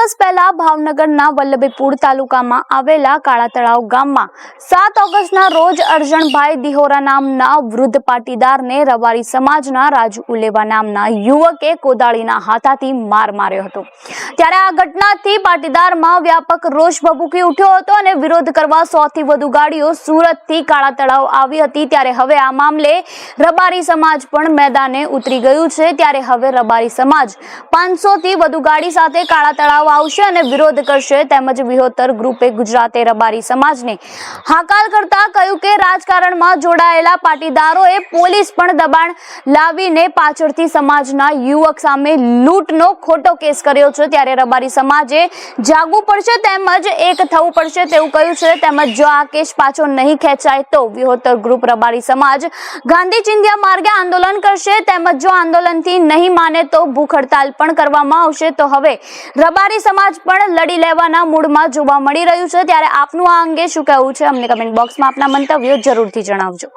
દિવસ પહેલા ભાવનગરના વલ્લભીપુર તાલુકામાં આવેલા કાળા તળાવ ગામમાં 7 ઓગસ્ટના રોજ અરજણભાઈ દિહોરા નામના વૃદ્ધ પાટીદારને રબારી સમાજના રાજુ ઉલેવા નામના યુવકે કોદાળીના હાથાથી માર માર્યો હતો। ત્યારે આ ઘટનાથી પાટીદારમાં વ્યાપક રોષ ભભૂકી ઉઠ્યો હતો અને વિરોધ કરવા 100 થી વધુ ગાડીઓ સુરતથી કાળા તળાવ આવી હતી। ત્યારે હવે આ મામલે રબારી સમાજ પણ મેદાને ઉતરી ગયું છે। ત્યારે હવે રબારી સમાજ 500 થી વધુ ગાડી સાથે કાળા તળાવ આવશે અને વિરોધ કરશે। તેમજ વિહોતર ગ્રુપે ગુજરાતે રબારી સમાજને હાકાલ કરતા કહ્યું કે રાજકારણમાં જોડાયેલા પાટીદારોએ પોલીસ પણ દબાણ લાવીને પાછળથી સમાજના યુવક સામે લૂંટનો ખોટો કેસ કર્યો છે। ત્યારે રબારી સમાજે જાગવું પડશે તેમજ એક થવું પડશે તેવું કહ્યું છે। તેમજ જો આ કેસ પાછો નહીં ખેંચાય તો વિહોતર ગ્રુપ રબારી સમાજ ગાંધી ચિંધ્યા માર્ગે આંદોલન કરશે। તેમજ જો આંદોલનથી નહીં માને તો ભૂખ હડતાલ પણ કરવામાં આવશે। તો હવે રબારી સમાજ પણ લડી લેવાના મૂડમાં જોવા મળી રહ્યું છે। ત્યારે આપનું આ અંગે શું કહેવું છે અમને કમેન્ટ બોક્સમાં આપના મંતવ્યો જરૂરથી જણાવજો।